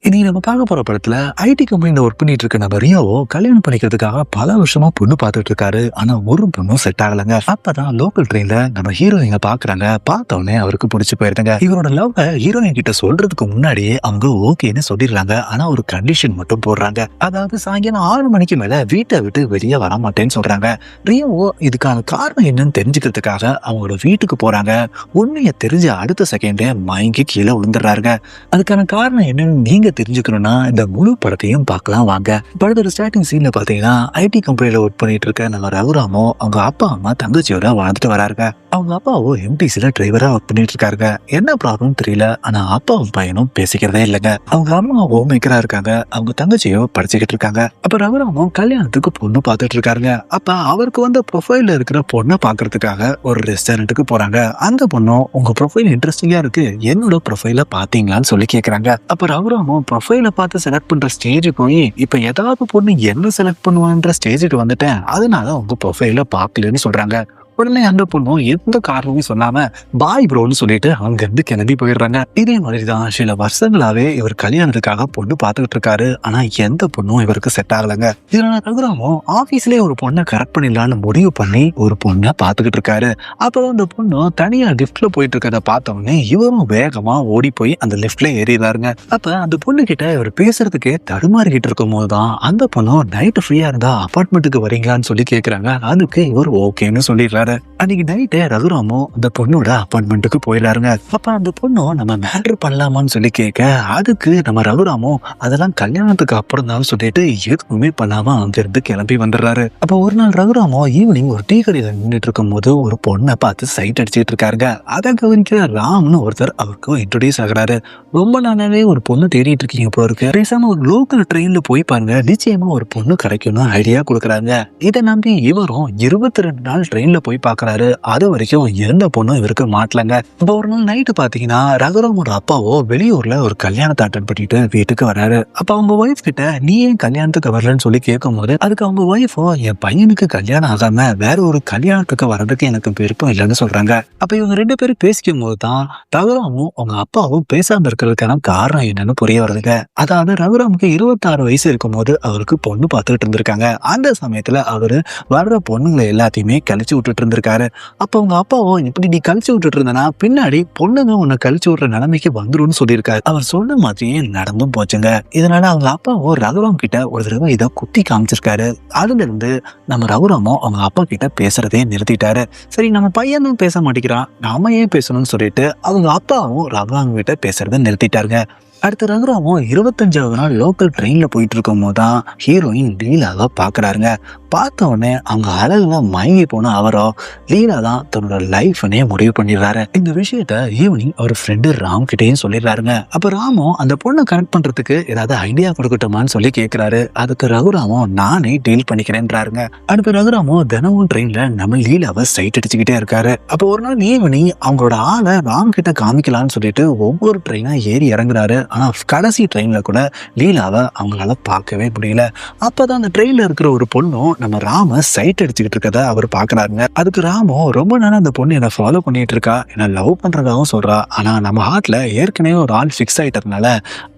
இன்னைக்கு நம்ம பார்க்க போற படத்துல ஐடி கம்பெனில ஒர்க் பண்ணிட்டு இருக்க நம்ம ரியோவோ கல்யாணம் பண்ணிக்கிறதுக்காக பல வருஷமா பொண்ணு பார்த்துட்டு இருக்காரு. ஆனா ஒரு பொண்ணும் செட் ஆகலங்க. அப்பதான் லோக்கல் ட்ரெயின்ல நம்ம ஹீரோயிங்க பாக்குறாங்க. பார்த்த உடனே அவருக்கு பிடிச்சு போயிருந்தாங்க. இவரோட லவ் ஹீரோயின் கிட்ட சொல்றதுக்கு முன்னாடியே அவங்க ஓகேன்னு சொல்லிடுறாங்க. ஆனா ஒரு கண்டிஷன் மட்டும் போடுறாங்க. அதாவது சாயங்காலம் 6 மணிக்கு மேல வீட்டை விட்டு வெளியே வர மாட்டேன்னு சொல்றாங்க. ரியோவோ இதுக்கான காரணம் என்னன்னு தெரிஞ்சுக்கிறதுக்காக அவங்களோட வீட்டுக்கு போறாங்க. உண்மையை தெரிஞ்ச அடுத்த செகண்டே மயங்கி கீழே விழுந்துடுறாருங்க. அதுக்கான காரணம் என்னன்னு நீங்க தெரிஞ்சுக்கணும்னா இந்த முழு படத்தையும் பார்க்கலாம் வாங்க. படத்தோட ஸ்டார்டிங் சீன்ல பாத்தீங்கன்னா ஐடி கம்பெனில ஒர்க் பண்ணிட்டு இருக்க நம்ம ரகுராமோ அவங்க அப்பா அம்மா தங்கச்சியோட வாழ்ந்துட்டு வராருங்க. அவங்க அப்பாவோ எம்டிசில டிரைவரா ஒர்க் பண்ணிட்டு இருக்காருங்க. என்ன ப்ராப்ளம் தெரியல, ஆனா அப்பாவும் பையனும் பேசிக்கிறதே இல்லைங்க. அவங்க அம்மா ஹோம் மேக்கரா இருக்காங்க, அவங்க தங்கச்சியோ படிச்சுக்கிட்டு இருக்காங்க. அப்ப ரகுராமோ கல்யாணத்துக்கு பொண்ணு பார்த்துட்டு இருக்காருங்க. அப்ப அவருக்கு வந்த ப்ரொஃபைல்ல இருக்கிற பொண்ணை பாக்குறதுக்காக ஒரு ரெஸ்டாரண்ட்டுக்கு போறாங்க. அந்த பொண்ணும் உங்க ப்ரொஃபைல் இன்ட்ரெஸ்டிங்கா இருக்கு, என்னோட ப்ரொஃபைல பாத்தீங்களான்னு சொல்லி கேக்குறாங்க. அப்ப ரகுராமோ ப்ரொஃபைல பார்த்து செலக்ட் பண்ற ஸ்டேஜ் போய் இப்ப ஏதாவது பொண்ணு என்ன செலக்ட் பண்ணுவான்ற ஸ்டேஜுக்கு வந்துட்டேன், அதனால உங்க ப்ரொஃபைல பாக்கலன்னு சொல்றாங்க. உடனே அந்த பொண்ணும் எந்த காரணமும் சொல்லாம பாய் ப்ரோன்னு சொல்லிட்டு அங்க இருந்து கிளம்பி போயிடுறாங்க. இதே மாதிரிதான் சில வருஷங்களாவே இவர் கல்யாணத்துக்காக பொண்ணு பார்த்துக்கிட்டு இருக்காரு. ஆனா எந்த பொண்ணும் இவருக்கு செட் ஆகலைங்க. இதனால ரகுராமும் ஆபீஸ்லயே ஒரு பொண்ணை கரெக்ட் பண்ணிடலான்னு முடிவு பண்ணி ஒரு பொண்ணை பார்த்துக்கிட்டு இருக்காரு. அப்புறம் அந்த பொண்ணும் தனியா லிப்ட்ல போயிட்டு இருக்கிறத பார்த்த உடனே இவரும் வேகமா ஓடி போய் அந்த லிப்ட்ல ஏறிடுறாருங்க. அப்ப அந்த பொண்ணு கிட்ட இவர் பேசுறதுக்கே தடுமாறிக்கிட்டு இருக்கும் போதுதான் அந்த பொண்ணும் நைட்டு ஃப்ரீயா இருந்தா அபார்ட்மெண்ட்டுக்கு வரீங்களான்னு சொல்லி கேக்குறாங்க. அதுக்கு இவர் ஓகேன்னு சொல்லிடுறாரு. அன்னைக்கு நைட்டே ரகுராமோ அந்த பொண்ணோட அப்பாயின்மெண்ட்டுக்கு போயிடலாருங்க. அப்ப அந்த பொண்ணும் நம்ம மேட்ரு பண்ணலாமான்னு சொல்லி கேட்க, அதுக்கு நம்ம ரகுராமோ அதெல்லாம் கல்யாணத்துக்கு அப்புறம் தான் சொல்லிட்டு எதுவுமே பண்ணாம அங்க இருந்து கிளம்பி வந்துடுறாரு. அப்ப ஒரு நாள் ரகுராமோ ஈவினிங் ஒரு டீ கடையில நின்றுட்டு இருக்கும் போது ஒரு பொண்ணை பார்த்து சைட் அடிச்சுட்டு இருக்காருங்க. அதை கவனிக்கிற ராம்னு ஒருத்தர் அவருக்கு இன்ட்ரோடியூஸ் ஆகுறாரு. ரொம்ப நாளாவே ஒரு பொண்ணு தேடிட்டு இருக்கீங்க போல இருக்கு, பேசாம ஒரு லோக்கல் ட்ரெயின்ல போய் பாருங்க, நிச்சயமா ஒரு பொண்ணு கிடைக்கும்னு ஐடியா கொடுக்குறாங்க. இதை நம்பி இவரும் 22 நாள் ட்ரெயின்ல போய் பாக்குறாரு. அது வரைக்கும் எந்த பொண்ணும் இவருக்கு மாட்டலங்க. இப்ப ஒரு நாள் நைட்டு பாத்தீங்கன்னா ரகுராமோட அப்பாவோ வெளியூர்ல ஒரு கல்யாணத்தை அட்டன் பண்ணிட்டு வீட்டுக்கு வராரு. அப்ப அவங்க ஒய்ஃப் கிட்ட நீ ஏன் கல்யாணத்துக்கு வரலன்னு சொல்லி கேட்கும் போது அதுக்கு அவங்க ஒய்ஃபோ என் பையனுக்கு கல்யாணம் ஆகாம வேற ஒரு கல்யாணத்துக்கு வர்றதுக்கு எனக்கு விருப்பம் இல்லைன்னு சொல்றாங்க. அப்ப இவங்க 2 பேரும் பேசிக்கும் போதுதான் ரகுராமும் அவங்க அப்பாவும் பேசாம இருக்கிறதுக்கான காரணம் என்னன்னு புரிய வருதுங்க. அதாவது ரகுராமுக்கு 26 வயசு இருக்கும் போது அவருக்கு பொண்ணு பார்த்துக்கிட்டு இருந்திருக்காங்க. அந்த சமயத்துல அவரு வர்ற பொண்ணுங்களை எல்லாத்தையுமே கழிச்சு விட்டுட்டு இருந்திருக்காரு. அப்ப அவங்க அப்பாவோ இப்படி நீ கழிச்சு விட்டுட்டு இருந்தனா பின்னாடி பொண்ணுங்க உன்னை கழிச்சு விடுற நிலைமைக்கு வந்துரும்னு சொல்லியிருக்காரு. அவர் சொன்ன மாதிரியே நடந்தும் போச்சுங்க. இதனால அவங்க அப்பாவோ ரகுராம் கிட்ட ஒரு தடவை இதை குத்தி காமிச்சிருக்காரு. அதுல இருந்து நம்ம ரகுராமோ அவங்க அப்பா கிட்ட பேசுறதே நிறுத்திட்டாரு. சரி நம்ம பையனும் பேச மாட்டேங்கிறான், நாம ஏன் பேசணும்னு சொல்லிட்டு அவங்க அப்பாவும் ரகுராம் கிட்ட பேசுறதை நிறுத்திட்டாருங்க. அடுத்த ரகுராமும் 25வது நாள் லோக்கல் ட்ரெயின்ல போயிட்டு இருக்கும் போதுதான் ஹீரோயின் லீலாவை பாக்குறாருங்க. பார்த்த உடனே அவங்க அழகுல மயங்கி போன அவரோ லீலா தான் தன்னோட லைஃப்னே முடிவு பண்ணிடுறாரு. இந்த விஷயத்த ஈவினிங் அவர் ஃப்ரெண்டு ராம் கிட்டேயும் சொல்லிடுறாருங்க. அப்ப ராமும் அந்த பொண்ணை கனெக்ட் பண்றதுக்கு ஏதாவது ஐடியா கொடுக்கட்டுமான்னு சொல்லி கேட்கிறாரு. அதுக்கு ரகுராமும் நானே டீல் பண்ணிக்கிறேன்றாருங்க. அடுத்த ரகுராமும் தினமும் ட்ரெயின்ல நம்ம லீலாவை சைட் அடிச்சுக்கிட்டே இருக்காரு. அப்போ ஒரு நாள் ஈவினிங் அவங்களோட ஆளை ராம் கிட்ட காமிக்கலாம்னு சொல்லிட்டு ஒவ்வொரு ட்ரெயினா ஏறி இறங்குறாரு. ஆனா கடைசி ட்ரெயின்ல கூட லீலாவை அவங்களால பார்க்கவே முடியல. அப்பதான் அந்த ட்ரெயின்ல இருக்கிற ஒரு பொண்ணும் நம்ம ராம சைட் அடிச்சுக்கிட்டு இருக்கத அவர் பாக்குறாருங்க. அதுக்கு ராமோ ரொம்ப நாளா அந்த பொண்ணு என்ன ஃபாலோ பண்ணிட்டு இருக்கா, என்ன லவ் பண்றதாகவும் சொல்றா, ஆனா நம்ம ஹார்ட்ல ஏற்கனவே ஒரு ஆள் ஃபிக்ஸ் ஆயிட்டதுனால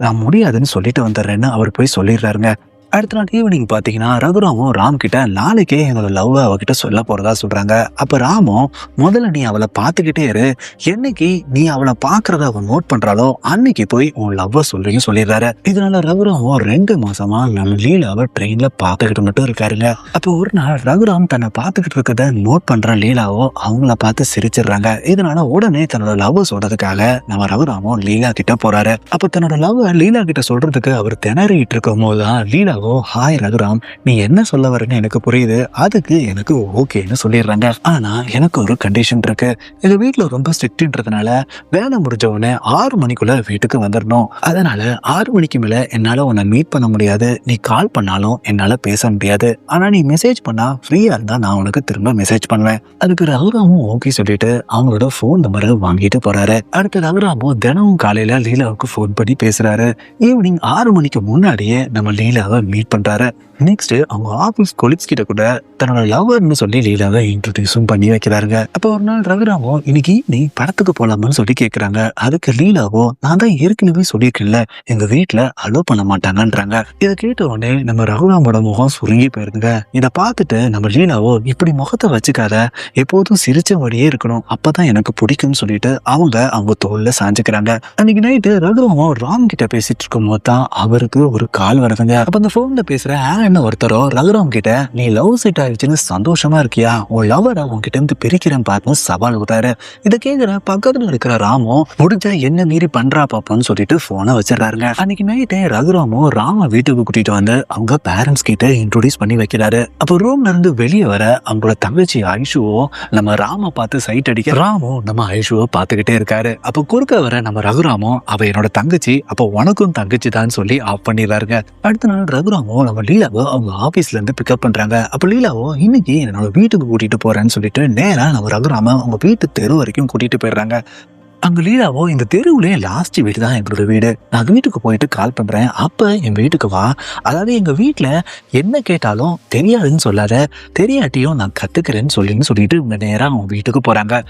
நான் முடியாதுன்னு சொல்லிட்டு வந்துடுறேன்னு அவர் போய் சொல்லிடுறாருங்க. அடுத்த நாள் ஈவினிங் பாத்தீங்கன்னா ரகுராமும் ராம் கிட்ட நாளைக்கே என்னோட லவ் அவகிட்ட சொல்ல போறதா சொல்றாங்க. அப்ப ராமும் முதல்ல நீ அவளை பார்த்துக்கிட்டே இரு, என்னைக்கு நீ அவளை பாக்குறத அவன் நோட் பண்றாளோ அன்னைக்கு போய் உன் லவ்வ சொல்றீங்க சொல்லிடுறாரு. இதனால ரகுராமும் 2 மாசமா நம்ம லீலாவை ட்ரெயின்ல பார்த்துக்கிட்டு மட்டும் இருக்காருங்க. அப்போ ஒரு நாள் ரகுராம் தன்னை பார்த்துக்கிட்டு இருக்கிறத நோட் பண்ற லீலாவோ அவங்கள பார்த்து சிரிச்சிடுறாங்க. இதனால உடனே தன்னோட லவ் சொல்றதுக்காக நம்ம ரகுராமும் லீலா கிட்ட போறாரு. அப்ப தன்னோட லவ் லீலா கிட்ட சொல்றதுக்கு அவர் திணறிட்டு இருக்கும் போதுதான் லீலா ஹாய் ரகுராம், நீ என்ன சொல்ல வரன்னு எனக்கு புரியுது, அதுக்கு எனக்கு ஓகேன்னு சொல்லிடுறாங்க. ஆனா எனக்கு ஒரு கண்டிஷன் இருக்கு, எங்க வீட்டுல ரொம்ப ஸ்ட்ரிக்ட்ன்றதுனால வேலை முடிஞ்ச உடனே 6 மணிக்குள்ள வீட்டுக்கு வந்துடணும். அதனால 6 மணிக்கு மேல என்னால உன்னை மீட் பண்ண முடியாது, நீ கால் பண்ணாலும் என்னால பேச முடியாது, ஆனா நீ மெசேஜ் பண்ணா ஃப்ரீயா இருந்தா நான் உனக்கு திரும்ப மெசேஜ் பண்ணுவேன். அதுக்கு ரகுராமும் ஓகே சொல்லிட்டு அவங்களோட போன் நம்பரை வாங்கிட்டு போறாரு. அடுத்து ரகுராமும் தினமும் காலையில லீலாவுக்கு போன் பண்ணி பேசுறாரு. ஈவினிங் 6 மணிக்கு முன்னாடியே நம்ம லீலாவை மீட் பண்றாரு. நெக்ஸ்ட் அவங்க ஆபீஸ் கொலிக்ஸ் கிட்ட கூட தன்னோட லவர்னு சொல்லி லீலாவை இன்ட்ரோடியூஸும் பண்ணி வைக்கிறாருங்க. அப்போ ஒரு நாள் ரகுராமோ இன்னைக்கு நீ படத்துக்கு போலாமான்னு சொல்லி கேட்கறாங்க. அதுக்கு லீலாவோ நான் தான் ஏற்கனவே சொல்லியிருக்கேன்ல எங்க வீட்டுல அலோ பண்ண மாட்டாங்கன்றாங்க. இதை கேட்ட உடனே நம்ம ரகுராமோட முகம் சுருங்கி போயிருங்க. இதை பார்த்துட்டு நம்ம லீலாவோ இப்படி முகத்தை வச்சுக்காத, எப்போதும் சிரிச்ச வழியே இருக்கணும், அப்பதான் எனக்கு பிடிக்கும்னு சொல்லிட்டு அவங்க தோல்ல சாஞ்சுக்கிறாங்க. அன்னைக்கு நைட்டு ரகுராமோ ராம் கிட்ட பேசிட்டு இருக்கும் போது தான் அவருக்கு ஒரு கால் வருதுங்க. அப்ப அந்த போன்ல பேசுற என்ன ஒருத்தரோ ரகுராம் கிட்ட நீ லவ் செட் ஆயிடுச்சுன்னு சந்தோஷமா இருக்கியா, உன் லவரை உன்கிட்ட இருந்து பிரிக்கிறேன் பார்த்து சவால் விட்டாரு. இதை கேட்கிற பக்கத்துல இருக்கிற ராமோ முடிஞ்சா என்ன மீறி பண்றா பாப்பான்னு சொல்லிட்டு போனை வச்சிடறாருங்க. அன்னைக்கு நைட்டே ரகுராமோ ராம வீட்டுக்கு கூட்டிட்டு வந்து அவங்க பேரண்ட்ஸ் கிட்ட இன்ட்ரோடியூஸ் பண்ணி வைக்கிறாரு. அப்போ ரூம்ல இருந்து வெளியே வர அவங்களோட தங்கச்சி ஐஷுவோ நம்ம ராம பார்த்து சைட் அடிக்க ராமோ நம்ம ஐஷுவோ பார்த்துக்கிட்டே இருக்காரு. அப்போ குறுக்க வர நம்ம ரகுராமோ அவ என்னோட தங்கச்சி, அப்போ உனக்கும் தங்கச்சி தான் சொல்லி ஆஃப் பண்ணிடுறாருங்க. அடுத்த நாள் ரகுராமோ நம்ம லீலாவோ அவங்க ஆபீஸ்ல இருந்து பிக்கப் பண்றாங்க. அப்ப லீலாவோ இன்னைக்கு என்னோட வீட்டுக்கு கூட்டிட்டு போறேன்னு சொல்லிட்டு நேரா நம்ம ரகுராம அவங்க வீட்டு தெரு வரைக்கும் கூட்டிட்டு போயிடுறாங்க. அங்க லீலாவோ இந்த தெருவுலயே லாஸ்ட் வீடு தான் எங்களோட வீடு, நான் வீட்டுக்கு போயிட்டு கால் பண்றேன், அப்ப என் வீட்டுக்கு வா, அதாவது எங்க வீட்டுல என்ன கேட்டாலும் தெரியாதுன்னு சொல்லாத, தெரியாட்டியும் நான் கத்துக்கிறேன்னு சொல்லிட்டு நேரா அவங்க வீட்டுக்கு போறாங்க.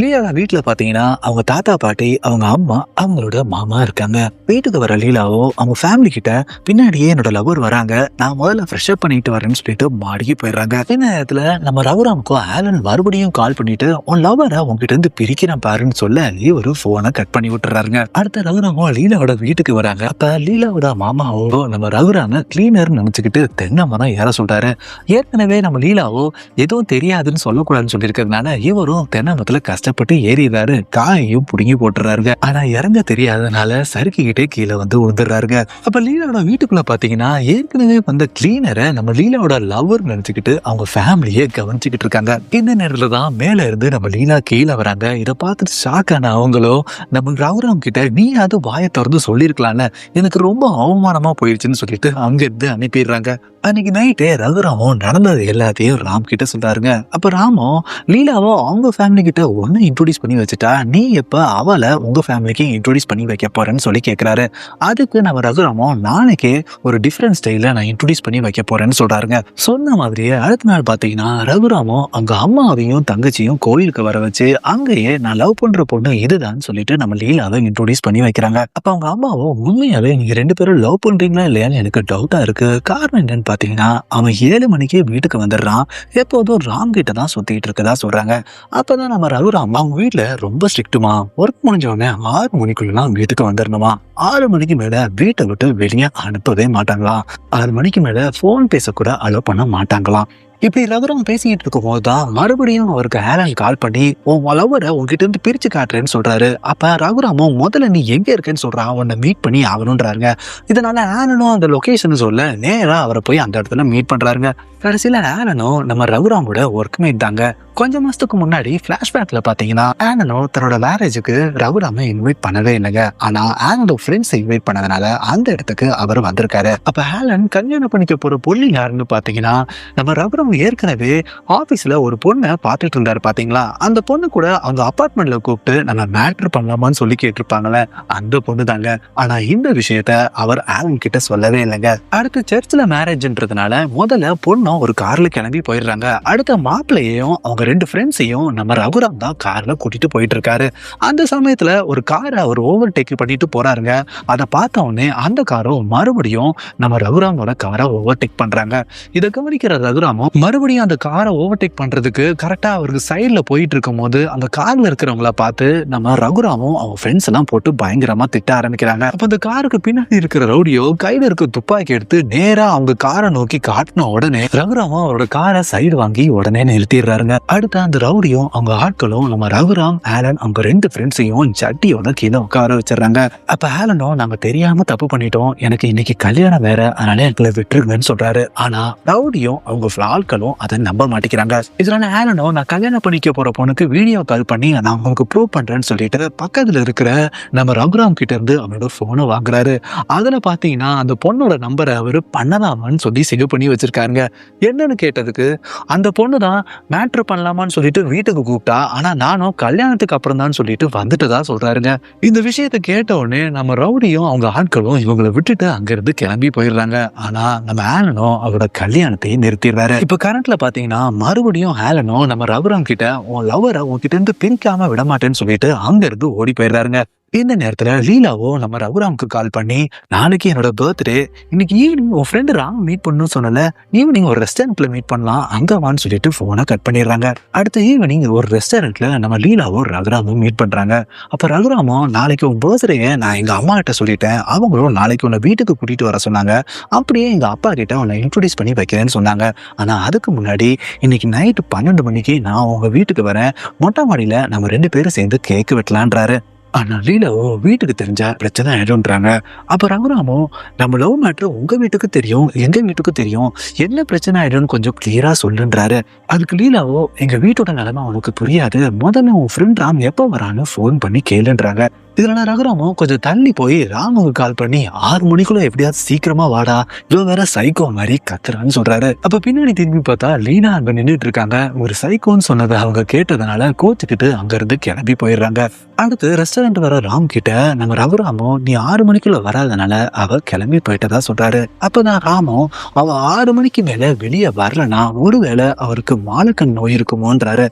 லீலா வீட்டுல பாத்தீங்கன்னா அவங்க தாத்தா பாட்டி, அவங்க அம்மா, அவங்களோட மாமா இருக்காங்க. வீட்டுக்கு வர லீலாவோ அவங்க ஃபேமிலி கிட்ட பின்னாடியே என்னோட லவர் வராங்க, நான் முதல்ல ஃப்ரெஷ் அப் பண்ணிட்டு வரேன்னு சொல்லிட்டு மாடிக்கு போயிடுறாங்க. இந்த நேரத்துல நம்ம ரகுராமுக்கும் ஆலன் மறுபடியும் கால் பண்ணிட்டு உன் லவரை உங்ககிட்ட இருந்து பிரிக்கிறேன் பாருன்னு சொல்ல ஒரு போனை கட் பண்ணி விட்டுறாருங்க. அடுத்த ரகுராமோ லீலாவோட வீட்டுக்கு வராங்க. அப்ப லீலாவோட மாமாவோ நம்ம ரகுராம கிளீனர் நினைச்சுக்கிட்டு தென்னை மரம் ஏற சொல்றாரு. ஏற்கனவே நம்ம லீலாவோ எதுவும் தெரியாதுன்னு சொல்லக்கூடாதுன்னு சொல்லியிருக்கிறதுனால இவரும் தென்னை மரத்துல கஷ்டப்பட்டு ஏறிடுறாரு, காயையும் புடுங்கி போட்டுறாருங்க. ஆனா இறங்க தெரியாதனால சறுக்கிக்கிட்டே கீழே வந்து விழுந்துடுறாருங்க. அப்ப லீலாவோட வீட்டுக்குள்ள பாத்தீங்கன்னா ஏற்கனவே வந்த கிளீனரை நம்ம லீலாவோட லவர் நினைச்சுக்கிட்டு அவங்க ஃபேமிலியே கவனிச்சுக்கிட்டு இருக்காங்க. இந்த நேரத்துல தான் மேல இருந்து நம்ம லீலா கீழே வராங்க. இதை பார்த்துட்டு ஷாக் ஆன அவங்களோ நம்ம ரகுராம் கிட்ட நீ அது வாயை திறந்து சொல்லிருக்கலாம்ல, எனக்கு ரொம்ப அவமானமா போயிடுச்சுன்னு சொல்லிட்டு அங்க இருந்து அனுப்பிடுறாங்க. அன்னைக்கு நைட்டே ரகுராமோ நடந்தது எல்லாத்தையும் ராம் கிட்ட சொல்றாருங்க. அப்ப ராமோ லீலாவோ அவங்க ஃபேமிலி கிட்ட ஒன்னு இன்ட்ரோடியூஸ் பண்ணி வச்சுட்டா, நீ எப்ப அவளை உங்க ஃபேமிலிக்கு இன்ட்ரோடியூஸ் பண்ணி வைக்க போறேன்னு சொல்லி கேட்கிறாரு. அதுக்கு நம்ம ரகுராமோ நாளைக்கே ஒரு டிஃப்ரெண்ட் ஸ்டைல நான் இன்ட்ரோடியூஸ் பண்ணி வைக்க போறேன்னு சொல்றாருங்க. சொன்ன மாதிரியே அடுத்த நாள் பாத்தீங்கன்னா ரகுராமோ அவங்க அம்மாவையும் தங்கச்சியும் கோயிலுக்கு வர வச்சு அங்கேயே நான் லவ் பண்ற பொண்ணு இதுதான் சொல்லிட்டு நம்ம லீலாவை இன்ட்ரோடியூஸ் பண்ணி வைக்கிறாங்க. அப்ப அவங்க அம்மாவோ உண்மையாவே நீங்க 2 பேரும் லவ் பண்றீங்களா இல்லையான்னு எனக்கு டவுட்டா இருக்கு, காரணம் என்னன்னு பாத்தீங்கன்னா அவன் 7 மணிக்கே வீட்டுக்கு வந்துடுறான், எப்போதும் ராம் கிட்ட தான் சுத்திட்டு இருக்கதா சொல்றாங்க. அப்பதான் நம்ம ரகுராம் அவங்க வீட்டுல ரொம்ப ஸ்ட்ரிக்ட்டுமா, ஒர்க் முடிஞ்ச உடனே 6 மணிக்குள்ளலாம் வீட்டுக்கு வந்துடணுமா, 6 மணிக்கு மேல வீட்டை விட்டு வெளியே அனுப்பவே மாட்டாங்களாம், 6 மணிக்கு மேல போன் பேசக்கூட அலோ பண்ண மாட்டாங்களாம். இப்படி ரகுராம் பேசிக்கிட்டு இருக்கும் போதுதான் மறுபடியும் அவருக்கு ஆலன் கால் பண்ணி உன் லவரை உங்ககிட்ட இருந்து பிரிச்சு காட்டுறேன்னு சொல்றாரு. அப்ப ரகுராமோ முதல்ல நீ எங்க இருக்கேன்னு சொல்றான், உன்னை மீட் பண்ணி ஆகணும்ன்றாருங்க. இதனால ஆலனும் அந்த லொகேஷன் சொல்ல நேரா அவரை போய் அந்த இடத்துல மீட் பண்றாருங்க. கடைசியில ஆலனும் நம்ம ரகுராமோட ஒர்க் மேட் தாங்க. கொஞ்சம் மாசத்துக்கு முன்னாடி பிளாஷ்பேக்ல பாத்தீங்கன்னா ஆலனோ தன்னோட மேரேஜுக்கு ரகுராம இன்வைட் பண்ணவே இல்லைங்க, ஆனா ஆலனோட ஃப்ரெண்ட்ஸ் இன்வைட் பண்ணதுனால அந்த இடத்துக்கு அவர் வந்திருக்காரு. அப்ப ஆலன் கல்யாணம் பண்ணிக்க போற பொண்ணு யாருன்னு பாத்தீங்கன்னா நம்ம ரகுராம் ஏற்கனவே ஆபீஸ்ல ஒரு பொண்ணை பார்த்துட்டு இருந்தாரு பாத்தீங்களா, அந்த பொண்ணு கூட அவங்க அபார்ட்மெண்ட்ல கூப்பிட்டு நம்ம மேட்ரு பண்ணலாமான்னு சொல்லி கேட்டிருப்பாங்களே, அந்த பொண்ணு தாங்க. ஆனா இந்த விஷயத்த அவர் ஆலன் கிட்ட சொல்லவே இல்லைங்க. அடுத்து சர்ச்ல மேரேஜ்ன்றதுனால முதல்ல பொண்ணும் ஒரு கார்ல கிளம்பி போயிடுறாங்க. அடுத்த மாப்பிள்ளையும் அவங்க 2 ஃப்ரெண்ட்ஸையும் நம்ம ரகுராம் தான் கார்ல கூட்டிட்டு போயிட்டு இருக்காரு. அந்த சமயத்துல ஒரு காரை அவர் ஓவர்டேக் பண்ணிட்டு போறாருங்க. அதை பார்த்த உடனே அந்த காரும் மறுபடியும் நம்ம ரகுராமோட காரை ஓவர்டேக் பண்றாங்க. இதை கவனிக்கிற ரகுராமும் மறுபடியும் அந்த காரை ஓவர்டேக் பண்றதுக்கு கரெக்டா அவருக்கு சைட்ல போயிட்டு இருக்கும் போது அந்த கார்ல இருக்கிறவங்கள பார்த்து நம்ம ரகுராமும் அவங்க ஃப்ரெண்ட்ஸ் எல்லாம் போட்டு பயங்கரமா திட்ட ஆரம்பிக்கிறாங்க. அப்ப அந்த காருக்கு பின்னாடி இருக்கிற ரவுடியோ கையில இருக்க துப்பாக்கி எடுத்து நேரா அவங்க காரை நோக்கி காட்டின உடனே ரகுராமும் அவரோட காரை சைடு வாங்கி உடனே நிறுத்திடுறாருங்க. அடுத்த அந்த ரவுடியும் அவங்க ஆட்களும் நம்ம ரகுராம், ஆலன் அவங்க 2 ஃப்ரெண்ட்ஸையும் சட்டியோட கீழே உட்கார வச்சிடறாங்க. அப்ப ஆலனும் நாங்க தெரியாம தப்பு பண்ணிட்டோம், எனக்கு இன்னைக்கு கல்யாணம் வேற, அதனால எங்களை விட்டுருங்கன்னு சொல்றாரு. ஆனா ரவுடியும் அவங்க ஆட்களும் அதை நம்ப மாட்டேங்கிறாங்க. இதனால ஆலனும் நான் கல்யாணம் பண்ணிக்க போற பொண்ணுக்கு வீடியோ கால் பண்ணி நான் உங்களுக்கு ப்ரூவ் பண்றேன்னு சொல்லிட்டு பக்கத்துல இருக்கிற நம்ம ரகுராம் கிட்ட இருந்து அவனோட போனை வாங்குறாரு. அதுல பாத்தீங்கன்னா அந்த பொண்ணோட நம்பரை அவரு பண்ணலாமான்னு சொல்லி சேவ் பண்ணி வச்சிருக்காருங்க. என்னன்னு கேட்டதுக்கு அந்த பொண்ணு தான் மேட்ரு பண்ணலாமான்னு சொல்லிட்டு வீட்டுக்கு கூப்பிட்டா, ஆனா நானும் கல்யாணத்துக்கு அப்புறம் தான் சொல்லிட்டு வந்துட்டதா சொல்றாருங்க. இந்த விஷயத்த கேட்ட உடனே நம்ம ரவுடியும் அவங்க ஆட்களும் இவங்களை விட்டுட்டு அங்கிருந்து கிளம்பி போயிடுறாங்க. ஆனா நம்ம ஆலனும் அவரோட கல்யாணத்தையும் நிறுத்திடுறாரு. இப்ப கரண்ட்ல பாத்தீங்கன்னா மறுபடியும் ஆலனும் நம்ம ரகுராம் கிட்ட உன் லவ்வரை உன்கிட்ட இருந்து பிரிக்காம விட மாட்டேன்னு சொல்லிட்டு அங்க இருந்து ஓடி போயிடுறாருங்க. இந்த நேரத்துல லீலாவோ நம்ம ரகுராமுக்கு கால் பண்ணி, நாளைக்கு என்னோட பர்த்டே, இன்னைக்கு ஈவினிங் உன் ஃப்ரெண்டு ராம் மீட் பண்ணணும்னு சொன்னல, ஈவினிங் ஒரு ரெஸ்டாரண்ட்ல மீட் பண்ணலாம், அங்க வான்னு சொல்லிட்டு போனை கட் பண்ணிடுறாங்க. அடுத்த ஈவினிங் ஒரு ரெஸ்டாரண்ட்ல நம்ம லீலாவோ ரகுராமும் மீட் பண்றாங்க. அப்ப ரகுராமும், நாளைக்கு உன் பர்த்டே நான் எங்க அம்மா கிட்ட சொல்லிட்டேன், அவங்களும் நாளைக்கு உன்னை வீட்டுக்கு கூட்டிட்டு வர சொன்னாங்க, அப்படியே எங்க அப்பா கிட்ட உன்னை இன்ட்ரோடியூஸ் பண்ணி வைக்கிறேன்னு சொன்னாங்க. ஆனா அதுக்கு முன்னாடி இன்னைக்கு நைட்டு 12 மணிக்கு நான் உங்க வீட்டுக்கு வரேன், மொட்டை மாடியில நம்ம 2 பேரும் சேர்ந்து கேக்கு வெட்டலான்றாரு. ஆனா லீலாவோ வீட்டுக்கு தெரிஞ்சா பிரச்சனை ஆயிடும்ன்றாங்க. அப்ப ரகுராமோ, நம்ம லவ் மேட்ரு உங்க வீட்டுக்கு தெரியும், எங்க வீட்டுக்கு தெரியும், என்ன பிரச்சனை ஆயிடும்னு கொஞ்சம் கிளியரா சொல்லுன்றாரு. அதுக்கு லீலாவோ, எங்க வீட்டோட நிலைமை உனக்கு புரியாது, முதல்ல உன் ஃப்ரெண்ட் ராம் எப்போ வரான்னு போன் பண்ணி கேளுன்றாங்க. இதனால ரகுராமோ கொஞ்சம் தள்ளி போய் ராமுக்கு கால் பண்ணி 6 மணிக்குள்ள எப்படியாவது சீக்கிரமா வாடா, இவன் வேற சைக்கோ மாதிரி கத்துறான்னு சொல்றாரு. அப்ப பின்னாடி திரும்பி பார்த்தா லீனா அங்க நின்றுட்டு இருக்காங்க. ஒரு சைக்கோன்னு சொன்னதை அவங்க கேட்டதுனால கோச்சுக்கிட்டு அங்க இருந்து கிளம்பி போயிடுறாங்க. அடுத்து ரெஸ்டாரண்ட் வர ராம் கிட்ட நம்ம ரகுராமோ, நீ 6 மணிக்குள்ள வராதனால அவ கிளம்பி போயிட்டதா சொல்றாரு. அப்பதான் ராமோ, அவ 6 மணிக்கு மேல வெளியே வரலன்னா ஒருவேளை அவருக்கு மாலக்கண் நோய் இருக்குமோன்றாரு.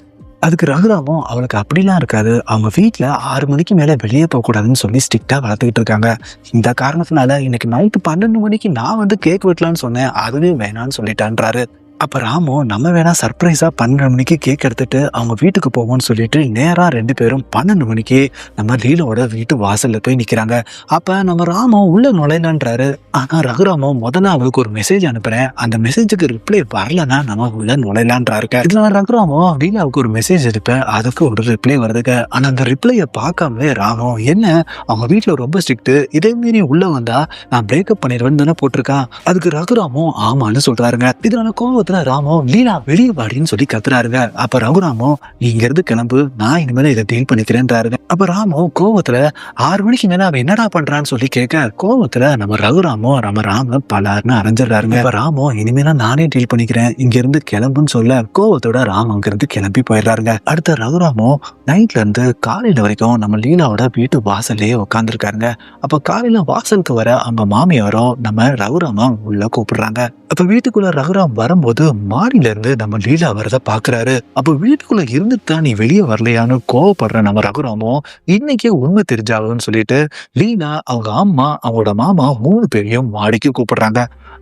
அதுக்கு ரகுராமோ, அவளுக்கு அப்படிலாம் இருக்காது, அவங்க வீட்டுல 6 மணிக்கு மேல வெளியே போக கூடாதுன்னு சொல்லி ஸ்ட்ரிக்டா வளர்த்துக்கிட்டு இருக்காங்க, இந்த காரணத்தினால இன்னைக்கு நைட்டு 12 மணிக்கு நான் வந்து கேக் வெட்டலான்னு சொன்னேன், அதுவே வேணான்னு சொல்லிட்டான்றாரு. அப்ப ராமோ, நம்ம வேணா சர்ப்ரைஸா 12 மணிக்கு கேக் எடுத்துட்டு அவங்க வீட்டுக்கு போவோம்னு சொல்லிட்டு நேரா 2 பேரும் 12 மணிக்கு நம்ம லீலாவோட வீட்டு வாசல்ல போய் நிக்கிறாங்க. அப்ப நம்ம ராமோ உள்ள நுழையலான்றாரு. ஆனா ரகுராமோ, முதல்ல அவளுக்கு ஒரு மெசேஜ் அனுப்புறேன், அந்த மெசேஜுக்கு ரிப்ளை வரலன்னா நம்ம உள்ள நுழையலான்றாரு. இதுல ரகுராமோ லீலாவுக்கு ஒரு மெசேஜ் எடுப்பேன், அதுக்கு ஒரு ரிப்ளை வருதுங்க. ஆனா அந்த ரிப்ளைய பார்க்காமலே ராமோ, என்ன அவங்க வீட்டுல ரொம்ப ஸ்ட்ரிக்ட், இதே மீறி உள்ள வந்தா நான் பிரேக்கப் பண்ணிடுவேன்னு தானே போட்டிருக்கான். அதுக்கு ரகுராமோ ஆமான்னு சொல்றாருங்க. இதனால கோவத்துல ராமோ, லீலா வெளியே வாடின்னு சொல்லி கத்துறாருங்க. அப்ப ரகுராமோ, நீ இங்க இருந்து கிளம்பு, நான் இனிமேல இதை டீல் பண்ணிக்கிறேன்றாருங்க. அப்ப ராமோ கோவத்துல 6 மணிக்கு மேல அவன் என்னடா பண்றான்னு சொல்லி கேட்க, கோவத்துல நம்ம ரகுராமோ நம்ம ராம பலார்னு அரைஞ்சிடறாருங்க. இப்ப ராமோ, இனிமேல நானே டீல் பண்ணிக்கிறேன், இங்க இருந்து கிளம்புன்னு சொல்ல கோவத்தோட ராம் அங்க இருந்து கிளம்பி போயிடுறாருங்க. அடுத்த ரகுராமோ நைட்ல இருந்து காலையில வரைக்கும் நம்ம லீலாவோட வீட்டு வாசல்லையே உட்காந்துருக்காருங்க. அப்ப காலையில வாசலுக்கு வர அவங்க மாமியாரும் நம்ம ரகுராமா உள்ள கூப்பிடுறாங்க. அப்ப வீட்டுக்குள்ள ரகுராம் வரும்போது மாடியில இருந்து நம்ம லீலா வரத பாக்குறாரு. அப்ப வீட்டுக்குள்ள இருந்துட்டா நீ வெளியே வரலையான்னு கோவப்படுற நம்ம ரகுராமோ, இன்னைக்கே உண்மை தெரிஞ்சாகும்னு சொல்லிட்டு லீலா, அவங்க அம்மா, அவங்களோட மாமா 3 பேரையும் மாடிக்கு கூப்பிடுறாங்க.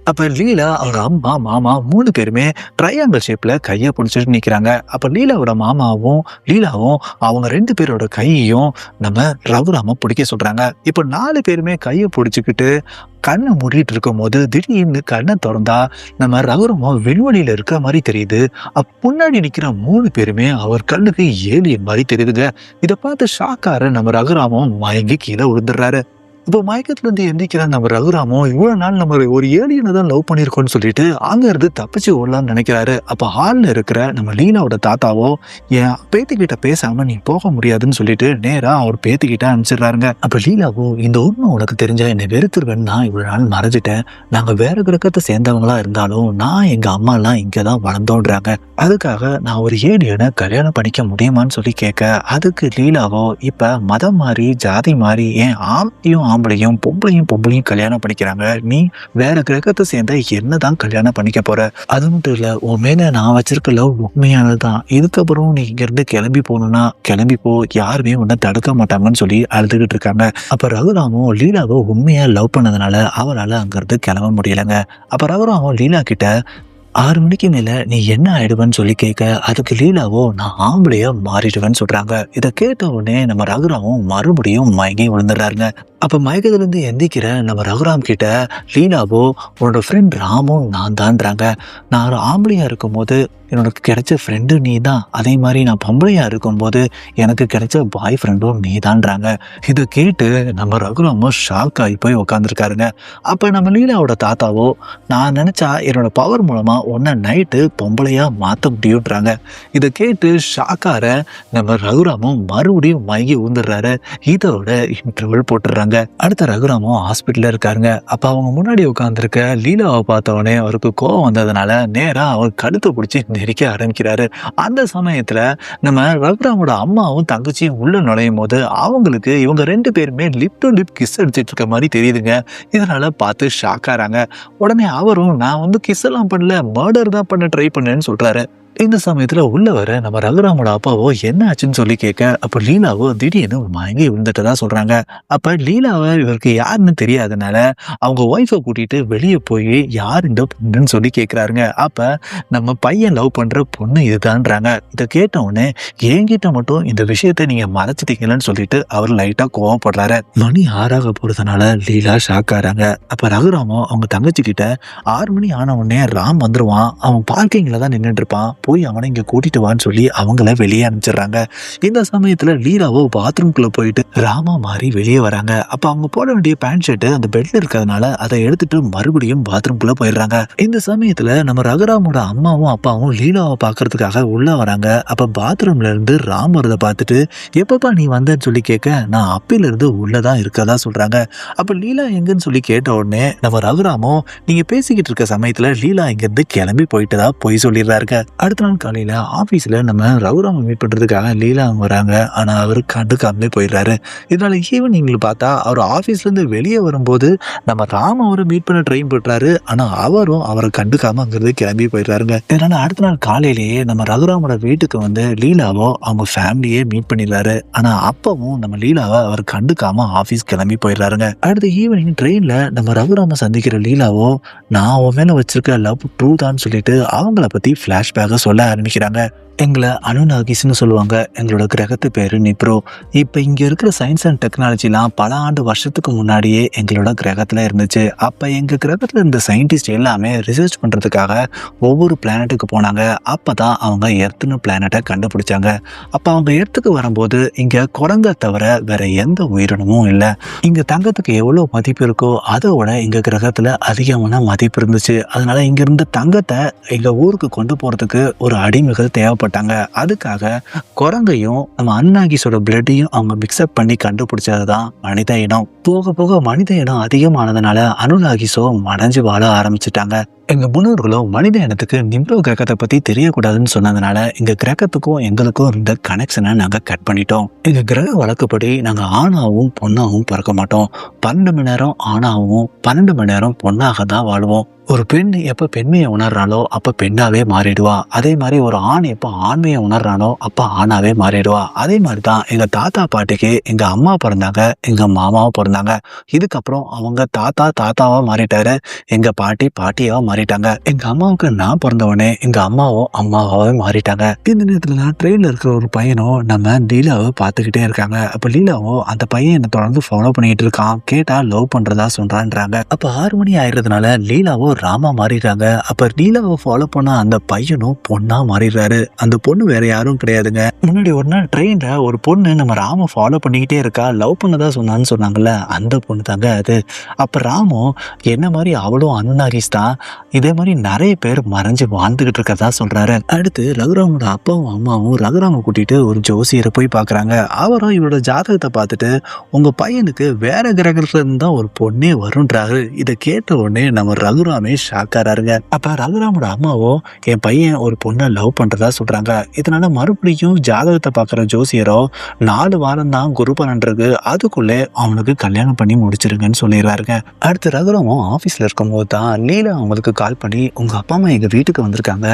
அப்ப லீலா, அவங்க அம்மா, மாமா 3 பேருமே ட்ரையாங்கிள் ஷேப்ல கையை பிடிச்சிட்டு நிக்கிறாங்க. அப்ப லீலாவோட மாமாவும் லீலாவும் அவங்க 2 பேரோட கையையும் நம்ம ரகுராம பிடிக்க சொல்றாங்க. இப்ப 4 பேருமே கையை பிடிச்சுக்கிட்டு கண்ணை மூடிட்டு இருக்கும் போது திடீர்னு கண்ணை திறந்தா நம்ம ரகுராமோ வெண்வெளியில இருக்கிற மாதிரி தெரியுது. முன்னாடி நிக்கிற 3 பேருமே அவர் கண்ணுக்கு ஏலியன் மாதிரி தெரியுதுங்க. இதை பார்த்து ஷாக்கார நம்ம ரகுராமோ மயங்கி கீழே விழுந்துடுறாரு. இப்போ மயக்கத்துல இருந்து எந்திரிக்கிற நம்ம ரகுராமோ, இவ்வளவு நாள் நம்ம ஒரு ஏலியனை தான் லவ் பண்ணிருக்கோம்னு சொல்லிட்டு அங்க இருந்து தப்பிச்சு ஓடலாம்னு நினைக்கிறாரு. அப்ப ஹால்ல இருக்கிற நம்ம லீலாவோட தாத்தாவோ, என் பேத்திக்கிட்ட பேசாம நீ போக முடியாதுன்னு சொல்லிட்டு நேரா அவர் பேத்திக்கிட்ட அனுப்பிச்சிடுறாருங்க. அப்ப லீலாவோ, இந்த உண்மை உனக்கு தெரிஞ்சா என்னை வெறுத்துருவேன்னு நான் இவ்வளவு நாள் மறைஞ்சிட்டேன், நாங்க வேற கிரகத்தை சேர்ந்தவங்களா இருந்தாலும் நான் எங்க அம்மா எல்லாம் இங்கதான் வளர்ந்தோன்றாங்க, அதுக்காக நான் ஒரு ஏலியனை கல்யாணம் பண்ணிக்க முடியுமான்னு சொல்லி கேட்க, அதுக்கு லீலாவோ, இப்ப மதம் மாறி ஜாதி மாறி ஏன் ஆம்பளையும் பொம்பளையும் கல்யாணம் பண்ணிக்கிறாங்க, நீ வேற கிரகத்தை சேர்ந்த என்னதான் கல்யாணம் பண்ணிக்க போற, அது மட்டும் இல்ல உன் மேல நான் வச்சிருக்க லவ் உண்மையானதுதான், இதுக்கப்புறம் நீ இங்க இருந்து கிளம்பி போகணும்னா கிளம்பி போ, யாருமே உன்னை தடுக்க மாட்டாங்கன்னு சொல்லி அழுதுகிட்டு இருக்காங்க. அப்ப ரகுராமோ லீலாவோ உண்மையா லவ் பண்ணதுனால அவரால் அங்க இருந்து கிளம்ப முடியலங்க. அப்ப ரகுராமோ லீலா கிட்ட 6 மணிக்கு மேல நீ என்ன ஆயிடுவேன்னு சொல்லி கேட்க, அதுக்கு லீலாவோ நான் ஆம்பளையா மாறிடுவேன்னு சொல்றாங்க. இதை கேட்ட உடனே நம்ம ரகுராமும் மறுபடியும் மயங்கி விழுந்துடுறாருங்க. அப்ப மயக்கத்துல இருந்து எந்திக்கிற நம்ம ரகுராம் கிட்ட லீலாவோ, உன்னோட ஃப்ரெண்ட் ராமும் நான் தான்றாங்க, நான் ஒரு ஆம்பளையா இருக்கும் போது என்னோட கிடைச்ச ஃப்ரெண்டு நீ தான், அதே மாதிரி நான் பொம்பளையா இருக்கும்போது எனக்கு கிடைச்ச பாய் ஃப்ரெண்டும் நீ தான்றாங்க. இதை கேட்டு நம்ம ரகுராமோ ஷாக் ஆகி போய் உட்காந்துருக்காருங்க. அப்ப நம்ம லீலாவோட தாத்தாவோ, நான் நினைச்சா என்னோட பவர் மூலமா உன்னை நைட்டு பொம்பளையா மாத்த முடியும்ன்றாங்க. இதை கேட்டு ஷாக்கார நம்ம ரகுராமும் மறுபடியும் மயங்கி ஊந்துடுறாரு. இதோட இன்டர்வல் போட்டுடுறாங்க. சொல்றாங்க. அடுத்த ரகுராமும் ஹாஸ்பிட்டல்ல இருக்காருங்க. அப்ப அவங்க முன்னாடி உட்கார்ந்துருக்க லீலாவை பார்த்த உடனே அவருக்கு கோவம் வந்ததுனால நேரா அவர் கழுத்தை பிடிச்சி நெரிக்க ஆரம்பிக்கிறாரு. அந்த சமயத்துல நம்ம ரகுராமோட அம்மாவும் தங்கச்சியும் உள்ள நுழையும் போது அவங்களுக்கு இவங்க 2 பேருமே லிப் டு லிப் கிஸ் அடிச்சிட்டு இருக்க மாதிரி தெரியுதுங்க. இதனால பார்த்து ஷாக் ஆறாங்க. உடனே அவரும் நான் கிஸ் எல்லாம் பண்ணல, மர்டர் தான் பண்ண ட்ரை பண்ணேன்னு சொல்றாரு. இந்த சமயத்துல உள்ள வர நம்ம ரகுராமோட அப்பாவோ என்ன ஆச்சுன்னு சொல்லி கேட்க, அப்ப லீலாவோ திடீர்னு மயங்கி விழுந்துட்டதா சொல்றாங்க. அப்ப லீலாவை இவருக்கு யாருன்னு தெரியாதனால அவங்க ஒய்ஃபை கூட்டிட்டு வெளியே போய் யார் இந்த பொண்ணுன்னு சொல்லி கேட்கிறாருங்க. அப்ப நம்ம பையன் லவ் பண்ற பொண்ணு இதுதான்றாங்க. இதை கேட்ட உடனே என்கிட்ட மட்டும் இந்த விஷயத்த நீங்க மறைச்சிட்டீங்கன்னு சொல்லிட்டு அவர் லைட்டா கோவப்படுறாரு. மணி 6 போறதுனால லீலா ஷாக் ஆறாங்க. அப்ப ரகுராமோ அவங்க தங்கச்சி கிட்ட 6 மணி ஆன உடனே ராம் வந்துருவான், அவன் பார்க்கிங்ல தான் நின்றுட்டு இருப்பான், போய் அவனை இங்க கூட்டிட்டு வான்னு சொல்லி அவங்கள வெளியே அனுப்பிச்சிடுறாங்க. இந்த சமயத்துல லீலாவோ பாத்ரூம்குள்ள போயிட்டு ராமா மாறி வெளியே வராங்க. அப்ப அவங்க போட வேண்டிய பேண்ட் ஷர்ட் அந்த பெட்ல இருக்கிறதுனால அதை எடுத்துட்டு மறுபடியும் பாத்ரூம்குள்ள போயிடுறாங்க. இந்த சமயத்துல நம்ம ரகுராமோட அம்மாவும் அப்பாவும் லீலாவை பாக்குறதுக்காக உள்ள வராங்க. அப்ப பாத்ரூம்ல இருந்து ராம் வரதை பார்த்துட்டு எப்பப்பா நீ வந்தன்னு சொல்லி கேட்க, நான் அப்பில இருந்து உள்ளதான் இருக்கதா சொல்றாங்க. அப்ப லீலா எங்கன்னு சொல்லி கேட்ட உடனே நம்ம ரகுராமோ நீங்க பேசிக்கிட்டு இருக்க சமயத்துல லீலா இங்க இருந்து கிளம்பி போயிட்டதா போய் சொல்லிடுறாருங்க. அடுத்த நாள் காலையில ஆபீஸ்ல நம்ம ரகுராம மீட் பண்றதுக்காக லீலா வராங்க. ஆனா அவரு கண்டுக்காமலே போயிடுறாரு. இதனால ஈவினிங்ல பார்த்தா அவர் ஆபீஸ்ல இருந்து வெளியே வரும்போது நம்ம ராம அவரை மீட் பண்ண ட்ரை பண்றாரு. ஆனா அவரும் அவரை கண்டுக்காம அங்கிருந்து கிளம்பி போயிடுறாருங்க. இதனால அடுத்த நாள் காலையிலேயே நம்ம ரகுராமோட வீட்டுக்கு வந்து லீலாவோ அவங்க ஃபேமிலியே மீட் பண்ணிடுறாரு. ஆனா அப்பவும் நம்ம லீலாவை அவர் கண்டுக்காம ஆபீஸ் கிளம்பி போயிடுறாருங்க. அடுத்த ஈவினிங் ட்ரெயின்ல நம்ம ரகுராம சந்திக்கிற லீலாவோ நான் அவன் மேல வச்சிருக்க லவ் ட்ரூ தான் சொல்லிட்டு அவங்கள பத்தி பிளாஷ்பேக் சொல்ல ஆரம்பிக்கிறாங்க. எங்களை அனுநாகிஸ்னு சொல்லுவாங்க, எங்களோட கிரகத்து பேரு நிப்ரோ. இப்போ இங்க இருக்கிற சயின்ஸ் அண்ட் டெக்னாலஜிலாம் பல ஆண்டு வருஷத்துக்கு முன்னாடியே எங்களோட கிரகத்துல இருந்துச்சு. அப்ப எங்க கிரகத்துல இருந்த சயின்டிஸ்ட் எல்லாமே ரிசர்ச் பண்றதுக்காக ஒவ்வொரு பிளானட்டுக்கு போனாங்க. அப்பதான் அவங்க எர்த்னு பிளானட்டை கண்டுபிடிச்சாங்க. அப்ப அவங்க எர்த்துக்கு வரும்போது இங்க குரங்க தவிர வேற எந்த உயிரினமும் இல்லை. இங்க தங்கத்துக்கு எவ்வளவு மதிப்பு இருக்கோ அதோட எங்க கிரகத்துல அதிகமான மதிப்பு இருந்துச்சு. அதனால இங்க இருந்த தங்கத்தை எங்க ஊருக்கு கொண்டு போறதுக்கு ஒரு அடிமைகள் தேவைப்பட்டாங்க. அதுக்காக குரங்கையும் நம்ம அன்னாகிஸோட பிளட்டையும் அவங்க மிக்ஸ்அப் பண்ணி கண்டுபிடிச்சதுதான் மனித இனம். போக போக மனித இனம் அதிகமானதுனால அனுநாகிஸோ மறைஞ்சு வாழ ஆரம்பிச்சுட்டாங்க. எங்க முன்னோர்களும் மனித இனத்துக்கு நிப்ரோ கிரகத்தை பத்தி தெரியக்கூடாதுன்னு சொன்னதுனால எங்க கிரகத்துக்கும் எங்களுக்கும் இருந்த கனெக்ஷனை நாங்க கட் பண்ணிட்டோம். எங்க கிரக வழக்கப்படி நாங்க ஆணாவும் பொண்ணாவும் பிறக்க மாட்டோம். 12 மணி நேரம் ஆணாவும் 12 மணி நேரம் பொண்ணாக தான் வாழுவோம். ஒரு பெண் எப்ப பெண்மையை உணர்றாளோ அப்ப பெண்ணாவே மாறிடுவா. அதே மாதிரி ஒரு ஆண் எப்ப ஆண்மையை உணர்றானோ அப்ப ஆணாவே மாறிடுவா. அதே மாதிரிதான் எங்க தாத்தா பாட்டிக்கு எங்க அம்மா பிறந்தாங்க, எங்க மாமாவும் பிறந்தாங்க. இதுக்கப்புறம் அவங்க தாத்தாவா மாறிட்டாரு, எங்க பாட்டி பாட்டியாவா மாறிட்டாங்க. எங்க அம்மாவுக்கு நான் பிறந்தவனே எங்க அம்மாவும் அம்மாவாவே மாறிட்டாங்க. இந்த நேரத்துல ட்ரெயின்ல இருக்கிற ஒரு பையனும் நம்ம லீலாவை பார்த்துக்கிட்டே இருக்காங்க. அப்ப லீலாவோ அந்த பையன் என்ன தொடர்ந்து ஃபாலோ பண்ணிட்டு இருக்கான், கேட்டா லவ் பண்றதா சொல்றான்றாங்க. அப்ப 6 மணி ஆயிடுறதுனால லீலாவோ ராமா மாறிடுறாங்க. அப்ப லீலாவை ஃபாலோ பண்ண அந்த பையனும் பொண்ணா மாறிடுறாரு. அந்த பொண்ணு வேற யாரும் கிடையாதுங்க. முன்னாடி ஒரு நாள் ட்ரெயின்ல ஒரு பொண்ணு நம்ம ராம ஃபாலோ பண்ணிக்கிட்டே இருக்கா, லவ் பண்ணதா சொன்னான்னு சொன்னாங்கல்ல, அந்த பொண்ணு தாங்க அது. அப்ப ராமும் என்ன மாதிரி அவளும் அனுநாகிஸ் தான். இதே மாதிரி நிறைய பேர் மறைஞ்சு வாழ்ந்துகிட்டு இருக்கதா சொல்றாரு. அடுத்து ரகுராமோட அப்பாவும் அம்மாவும் ரகுராம கூட்டிட்டு ஒரு ஜோசியரை போய் பாக்குறாங்க. அவரும் இவரோட ஜாதகத்தை பார்த்துட்டு உங்க பையனுக்கு வேற கிரகத்துல இருந்தா ஒரு பொண்ணே வரும்ன்றாரு. இதை கேட்ட உடனே நம்ம ரகுராமே ஷாக் ஆறாருங்க. அப்ப ரகுராமோட அம்மாவோ என் பையன் ஒரு பொண்ணை லவ் பண்றதா சொல்றாங்க. இதனால மறுபடியும் ஜாதகத்தை பாக்குற ஜோசியரோ 4 வாரம் தான் குரு பலன் இருக்கு, அதுக்குள்ளே அவனுக்கு கல்யாணம் பண்ணி முடிச்சிருங்கன்னு சொல்லிடுறாருங்க. அடுத்து ரகுராமும் ஆபீஸ்ல இருக்கும் போது தான் லீலா அவங்களுக்கு கால் பண்ணி உங்க அப்பா அம்மா எங்க வீட்டுக்கு வந்திருக்காங்க,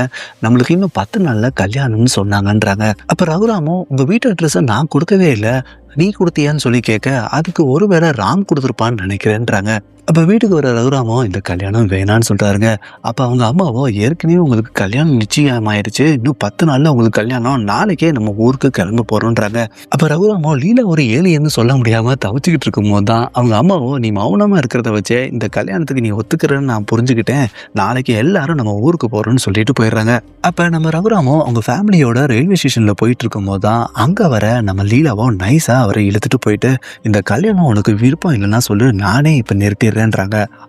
நம்மளுக்கு இன்னும் 10 நாள்ல கல்யாணம்னு சொன்னாங்கன்றாங்க. அப்ப ரகுராமும் உங்க வீட்டு அட்ரஸை நான் கொடுக்கவே இல்லை, நீ கொடுத்தியான்னு சொல்லி கேட்க, அதுக்கு ஒருவேளை ராம் கொடுத்துருப்பான்னு நினைக்கிறேன்றாங்க. அப்ப வீட்டுக்கு வர ரகுராமோ இந்த கல்யாணம் வேணான்னு சொல்றாருங்க. அப்ப அவங்க அம்மாவோ ஏற்கனவே உங்களுக்கு கல்யாணம் நிச்சயம் ஆயிடுச்சு, இன்னும் 10 நாள்ல உங்களுக்கு கல்யாணம், நாளைக்கே நம்ம ஊருக்கு கிளம்ப போறோம்ன்றாங்க. அப்ப ரகுராமோ லீலா ஒரு ஏலியன்னு சொல்ல முடியாம தவிச்சுக்கிட்டு இருக்கும் போதுதான் அவங்க அம்மாவோ நீ மௌனமா இருக்கிறத வச்சே இந்த கல்யாணத்துக்கு நீ ஒத்துக்கிறன்னு நான் புரிஞ்சுக்கிட்டேன், நாளைக்கு எல்லாரும் நம்ம ஊருக்கு போறோம்னு சொல்லிட்டு போயிடுறாங்க. அப்ப நம்ம ரகுராமோ அவங்க ஃபேமிலியோட ரயில்வே ஸ்டேஷன்ல போயிட்டு இருக்கும் போதுதான் அங்க வர நம்ம லீலாவோ நைஸா அவரை இழுத்துட்டு போயிட்டு இந்த கல்யாணம் உனக்கு விருப்பம் இல்லைன்னா சொல்லு, நானே இப்ப நிறுத்திடுறேன்றாங்க.